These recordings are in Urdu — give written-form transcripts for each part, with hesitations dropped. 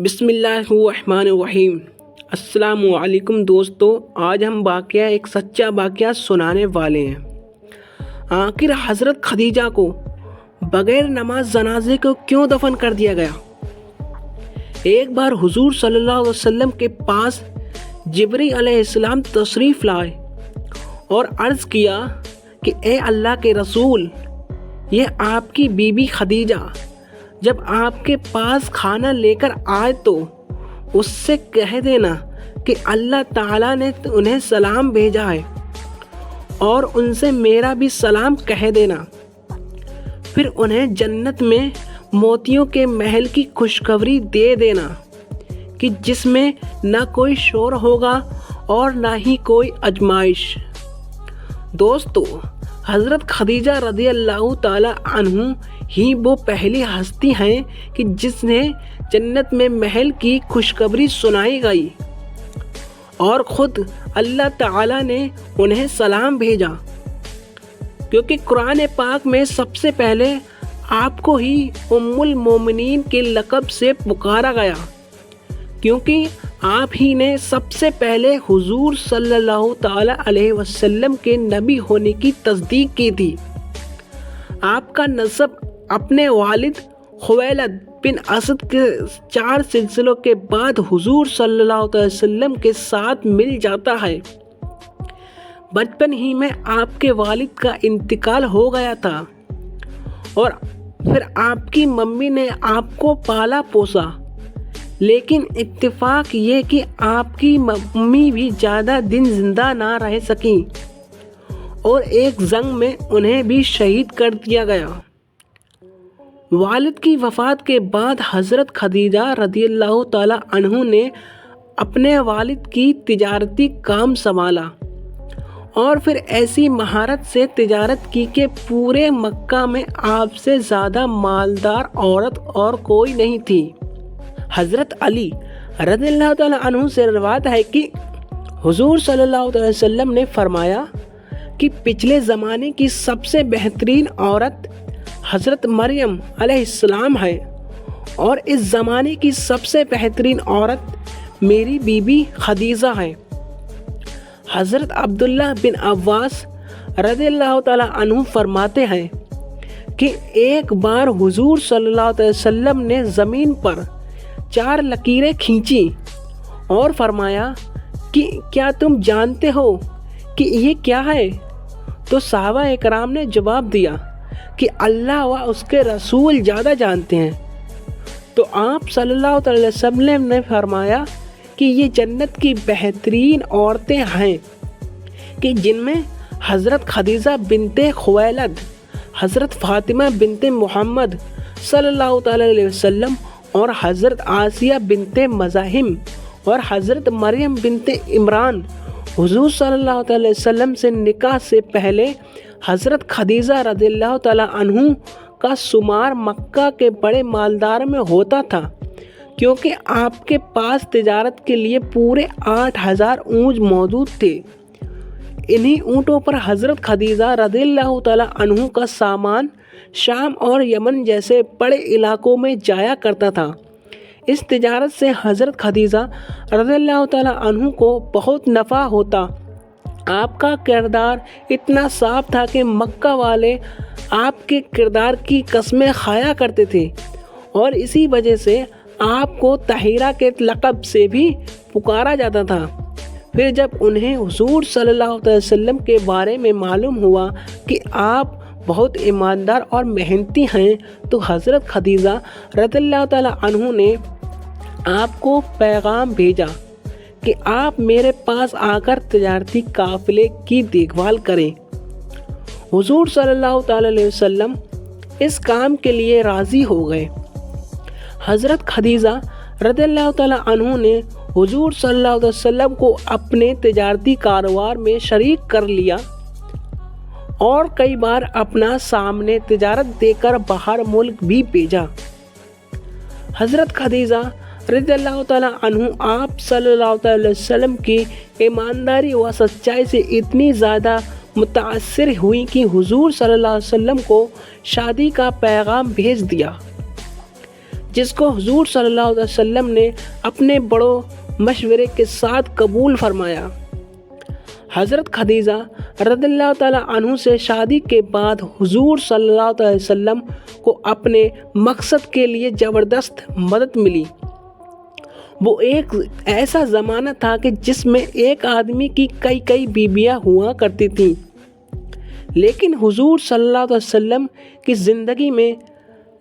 بسم اللہ الرحمن الرحیم۔ السلام علیکم دوستو، آج ہم ایک سچا واقعہ سنانے والے ہیں۔ آخر حضرت خدیجہ کو بغیر نماز جنازے کو کیوں دفن کر دیا گیا؟ ایک بار حضور صلی اللہ علیہ وسلم کے پاس جبرائیل علیہ السلام تشریف لائے اور عرض کیا کہ اے اللہ کے رسول، یہ آپ کی بیوی خدیجہ جب آپ کے پاس کھانا لے کر آئے تو اس سے کہہ دینا کہ اللہ تعالیٰ نے انہیں سلام بھیجا ہے اور ان سے میرا بھی سلام کہہ دینا۔ پھر انہیں جنت میں موتیوں کے محل کی خوشخبری دے دینا کہ جس میں نہ کوئی شور ہوگا اور نہ ہی کوئی آزمائش۔ دوستو، حضرت خدیجہ رضی اللہ تعالیٰ عنہ ہی وہ پہلی ہستی ہیں کہ جس نے جنت میں محل کی خوشخبری سنائی گئی اور خود اللہ تعالیٰ نے انہیں سلام بھیجا، کیونکہ قرآن پاک میں سب سے پہلے آپ کو ہی ام المومنین کے لقب سے پکارا گیا، کیونکہ آپ ہی نے سب سے پہلے حضور صلی اللہ تعالیٰ علیہ وسلم کے نبی ہونے کی تصدیق کی تھی۔ آپ کا نسب اپنے والد خویلد بن اسد کے 4 سلسلوں کے بعد حضور صلی اللہ علیہ وسلم کے ساتھ مل جاتا ہے۔ بچپن ہی میں آپ کے والد کا انتقال ہو گیا تھا اور پھر آپ کی ممی نے آپ کو پالا پوسا، لیکن اتفاق یہ کہ آپ کی ممی بھی زیادہ دن زندہ نہ رہ سکیں اور ایک جنگ میں انہیں بھی شہید کر دیا گیا۔ والد کی وفات کے بعد حضرت خدیجہ رضی اللہ تعالیٰ عنہ نے اپنے والد کی تجارتی کام سنبھالا اور پھر ایسی مہارت سے تجارت کی کہ پورے مکہ میں آپ سے زیادہ مالدار عورت اور کوئی نہیں تھی۔ حضرت علی رضی اللہ تعالیٰ عنہ سے روایت ہے کہ حضور صلی اللہ علیہ وسلم نے فرمایا کہ پچھلے زمانے کی سب سے بہترین عورت حضرت مریم علیہ السلام ہے اور اس زمانے کی سب سے بہترین عورت میری بیوی خدیجہ ہے۔ حضرت عبداللہ بن عباس رضی اللہ تعالیٰ عنہ فرماتے ہیں کہ ایک بار حضور صلی اللہ علیہ وسلم نے زمین پر 4 لکیریں کھینچی اور فرمایا کہ کیا تم جانتے ہو کہ یہ کیا ہے؟ تو صحابہ اکرام نے جواب دیا کہ اللہ و اس کے رسول زیادہ جانتے ہیں۔ تو آپ صلی اللہ علیہ وسلم نے فرمایا کہ یہ جنت کی بہترین عورتیں ہیں کہ جن میں حضرت خدیجہ بنت خویلد، حضرت فاطمہ بنت محمد صلی اللہ علیہ وسلم اور حضرت آسیہ بنت مزاحم اور حضرت مریم بنت عمران۔ حضور صلی اللہ علیہ وسلم سے نکاح سے پہلے حضرت خدیجہ رضی اللہ تعالیٰ عنہ کا شمار مکہ کے بڑے مالدار میں ہوتا تھا، کیونکہ آپ کے پاس تجارت کے لیے پورے 8000 اونٹ موجود تھے۔ انہی اونٹوں پر حضرت خدیجہ رضی اللہ تعالیٰ عنہ کا سامان شام اور یمن جیسے بڑے علاقوں میں جایا کرتا تھا۔ اس تجارت سے حضرت خدیجہ رضی اللہ تعالیٰ عنہ کو بہت نفع ہوتا۔ آپ کا کردار اتنا صاف تھا کہ مکہ والے آپ کے کردار کی قسمیں کھایا کرتے تھے اور اسی وجہ سے آپ کو طاہرہ کے لقب سے بھی پکارا جاتا تھا۔ پھر جب انہیں حضور صلی اللہ علیہ وسلم کے بارے میں معلوم ہوا کہ آپ بہت ایماندار اور محنتی ہیں، تو حضرت خدیجہ رضی اللہ تعالیٰ عنہ نے آپ کو پیغام بھیجا کہ آپ میرے پاس آ کر تجارتی قافلے کی دیکھ بھال کریں۔ حضور صلی اللہ تعالیٰ علیہ وسلم اس کام کے لیے راضی ہو گئے۔ حضرت خدیجہ رضی اللہ تعالیٰ عنہ نے حضور صلی اللہ علیہ وسلم کو اپنے تجارتی کاروبار میں شریک کر لیا اور کئی بار اپنا سامنے تجارت دے کر باہر ملک بھی بھیجا۔ حضرت خدیجہ رضی اللہ تعالیٰ عنہ آپ صلی اللہ علیہ وسلم کی ایمانداری و سچائی سے اتنی زیادہ متاثر ہوئی کہ حضور صلی اللہ علیہ وسلم کو شادی کا پیغام بھیج دیا۔ جس کو حضور صلی اللہ علیہ وسلم نے اپنے بڑوں مشورے کے ساتھ قبول فرمایا۔ حضرت خدیجہ رضی اللہ تعالیٰ عنہ سے شادی کے بعد حضور صلی اللہ علیہ وسلم کو اپنے مقصد کے لیے زبردست مدد ملی۔ وہ ایک ایسا زمانہ تھا کہ جس میں ایک آدمی کی کئی بیویاں ہوا کرتی تھیں، لیکن حضور صلی اللہ علیہ وسلم کی زندگی میں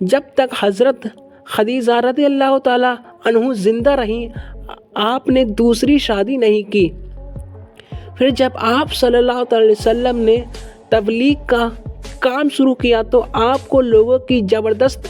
جب تک حضرت خدیجہ رضی اللہ تعالیٰ عنہ زندہ رہیں آپ نے دوسری شادی نہیں کی۔ پھر جب آپ صلی اللہ علیہ وسلم نے تبلیغ کا کام شروع کیا تو آپ کو لوگوں کی زبردست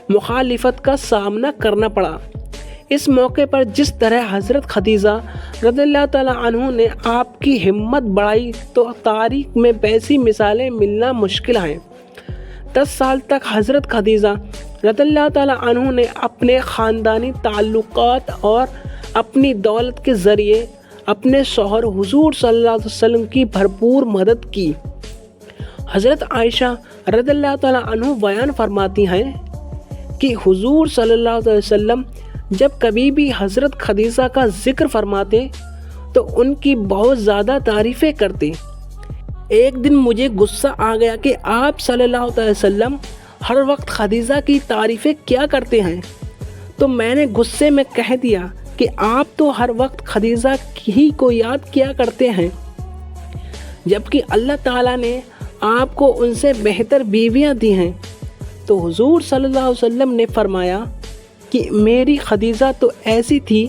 مخالفت کا سامنا کرنا پڑا۔ اس موقع پر جس طرح حضرت خدیجہ رضی اللہ تعالیٰ عنہ نے آپ کی ہمت بڑھائی تو تاریخ میں ویسی مثالیں ملنا مشکل ہیں۔ 10 سال تک حضرت خدیجہ رضی اللہ تعالیٰ عنہ نے اپنے خاندانی تعلقات اور اپنی دولت کے ذریعے اپنے شوہر حضور صلی اللہ علیہ وسلم کی بھرپور مدد کی۔ حضرت عائشہ رضی اللہ تعالیٰ عنہ بیان فرماتی ہیں کہ حضور صلی اللہ علیہ وسلم جب کبھی بھی حضرت خدیجہ کا ذکر فرماتے تو ان کی بہت زیادہ تعریفیں کرتے۔ ایک دن مجھے غصہ آ گیا کہ آپ صلی اللہ علیہ وسلم ہر وقت خدیجہ کی تعریفیں کیا کرتے ہیں، تو میں نے غصے میں کہہ دیا کہ آپ تو ہر وقت خدیجہ ہی کو یاد کیا کرتے ہیں، جبکہ اللہ تعالیٰ نے آپ کو ان سے بہتر بیویاں دی ہیں۔ تو حضور صلی اللہ علیہ وسلم نے فرمایا کہ میری خدیجہ تو ایسی تھی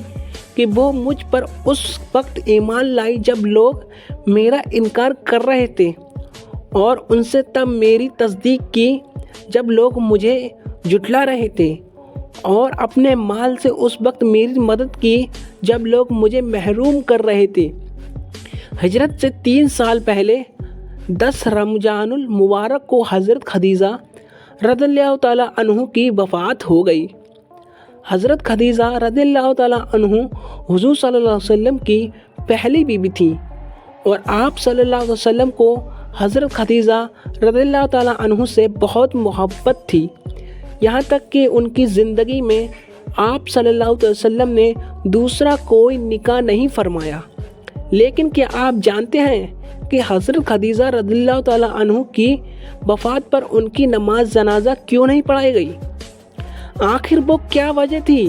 کہ وہ مجھ پر اس وقت ایمان لائی جب لوگ میرا انکار کر رہے تھے، اور ان سے تب میری تصدیق کی جب لوگ مجھے جھٹلا رہے تھے، اور اپنے مال سے اس وقت میری مدد کی جب لوگ مجھے محروم کر رہے تھے۔ ہجرت سے 3 سال پہلے 10 رمضان المبارک کو حضرت خدیجہ رضی اللہ تعالیٰ عنہ کی وفات ہو گئی۔ حضرت خدیجہ رضی اللہ تعالیٰ عنہ حضور صلی اللہ علیہ وسلم کی پہلی بیوی تھی، اور آپ صلی اللہ علیہ وسلم کو حضرت خدیجہ رضی اللہ تعالیٰ عنہ سے بہت محبت تھی، یہاں تک کہ ان کی زندگی میں آپ صلی اللہ علیہ وسلم نے دوسرا کوئی نکاح نہیں فرمایا۔ لیکن کیا آپ جانتے ہیں کہ حضرت خدیجہ رضی اللہ تعالیٰ عنہ کی وفات پر ان کی نماز جنازہ کیوں نہیں پڑھائی گئی؟ آخر وہ کیا وجہ تھی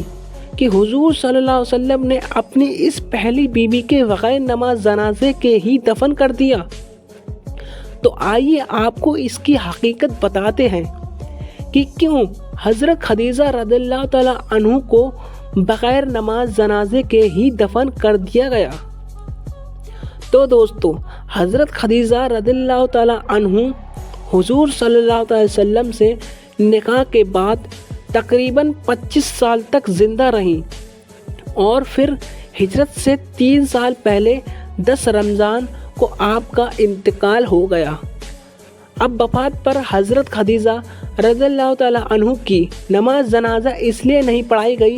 کہ حضور صلی اللہ علیہ وسلم نے اپنی اس پہلی بیوی کے بغیر نماز جنازے کے ہی دفن کر دیا؟ تو آئیے آپ کو اس کی حقیقت بتاتے ہیں کہ کیوں حضرت خدیجہ رضی اللہ تعالیٰ عنہ کو بغیر نماز جنازے کے ہی دفن کر دیا گیا۔ تو دوستو، حضرت خدیجہ رضی اللہ تعالیٰ عنہ حضور صلی اللہ علیہ وسلم سے نکاح کے بعد تقریباً 25 سال تک زندہ رہیں، اور پھر ہجرت سے 3 سال پہلے 10 رمضان کو آپ کا انتقال ہو گیا۔ اب وفات پر حضرت خدیجہ رضی اللہ تعالیٰ عنہ کی نماز جنازہ اس لیے نہیں پڑھائی گئی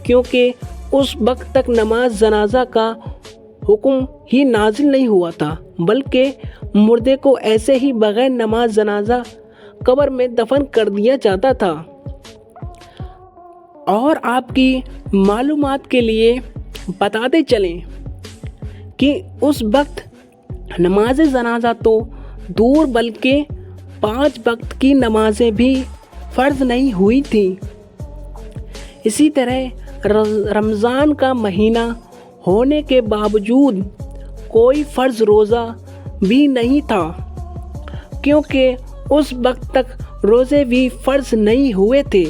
کیونکہ اس وقت تک نماز جنازہ کا حکم ہی نازل نہیں ہوا تھا، بلکہ مردے کو ایسے ہی بغیر نماز جنازہ قبر میں دفن کر دیا جاتا تھا۔ اور آپ کی معلومات کے لیے بتاتے چلیں کہ اس وقت نماز جنازہ تو دور بلکہ 5 وقت کی نمازیں بھی فرض نہیں ہوئی تھیں۔ اسی طرح رمضان کا مہینہ ہونے کے باوجود کوئی فرض روزہ بھی نہیں تھا، کیونکہ اس وقت تک روزے بھی فرض نہیں ہوئے تھے۔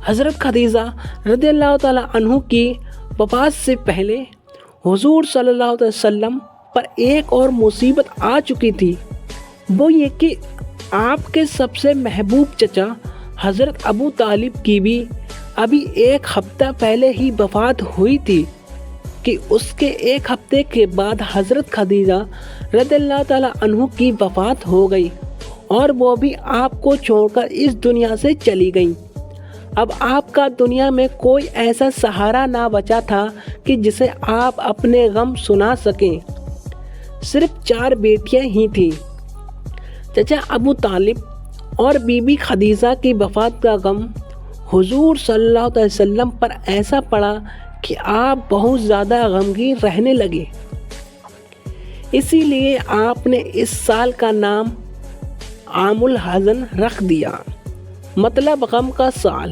حضرت خدیجہ رضی اللہ تعالیٰ عنہ کی وفات سے پہلے حضور صلی اللہ علیہ وسلم پر ایک اور مصیبت آ چکی تھی، وہ یہ کہ آپ کے سب سے محبوب چچا حضرت ابو طالب کی بھی ابھی 1 ہفتہ پہلے ہی وفات ہوئی تھی کہ اس کے 1 ہفتے کے بعد حضرت خدیجہ رضی اللہ تعالیٰ عنہ کی وفات ہو گئی، اور وہ بھی آپ کو چھوڑ کر اس دنیا سے چلی گئیں۔ اب آپ کا دنیا میں کوئی ایسا سہارا نہ بچا تھا کہ جسے آپ اپنے غم سنا سکیں۔ صرف 4 بیٹیاں ہی تھیں۔ چچا ابو طالب اور بی بی خدیجہ کی وفات کا غم حضور صلی اللہ علیہ وسلم پر ایسا پڑا کہ آپ بہت زیادہ غمگین رہنے لگے۔ اسی لیے آپ نے اس سال کا نام عام الحزن رکھ دیا، مطلب غم کا سال۔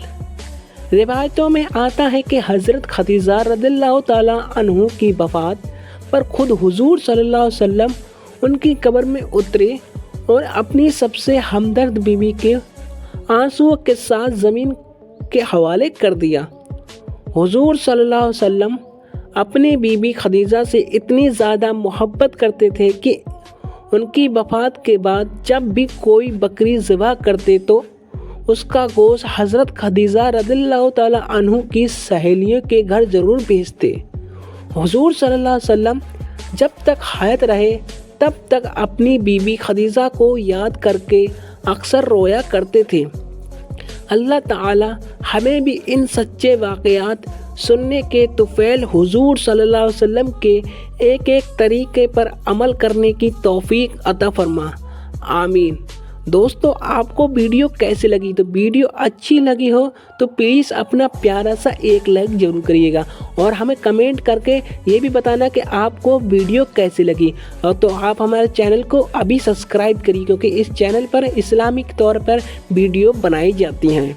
روایتوں میں آتا ہے کہ حضرت خدیجہ رضی اللہ تعالیٰ عنہ کی وفات پر خود حضور صلی اللہ علیہ وسلم ان کی قبر میں اترے اور اپنی سب سے ہمدرد بیوی کے آنسوؤں کے ساتھ زمین کے حوالے کر دیا۔ حضور صلی اللہ علیہ وسلم اپنی بیوی خدیجہ سے اتنی زیادہ محبت کرتے تھے کہ ان کی وفات کے بعد جب بھی کوئی بکری ذبح کرتے تو اس کا گوشت حضرت خدیجہ رضی اللہ تعالیٰ عنہ کی سہیلیوں کے گھر ضرور بھیجتے۔ حضور صلی اللہ علیہ وسلم جب تک حیات رہے تب تک اپنی بیوی خدیجہ کو یاد کر کے اکثر رویا کرتے تھے۔ اللہ تعالی ہمیں بھی ان سچے واقعات سننے کے طفیل حضور صلی اللہ علیہ وسلم کے ایک ایک طریقے پر عمل کرنے کی توفیق عطا فرما، آمین۔ دوستو، آپ کو ویڈیو کیسے لگی؟ تو ویڈیو اچھی لگی ہو تو پلیز اپنا پیارا سا ایک لائک ضرور کریے گا اور ہمیں کمنٹ کر کے یہ بھی بتانا کہ آپ کو ویڈیو کیسے لگی۔ اور تو آپ ہمارے چینل کو ابھی سبسکرائب کریے کیونکہ اس چینل پر اسلامک طور پر ویڈیو بنائی جاتی ہیں۔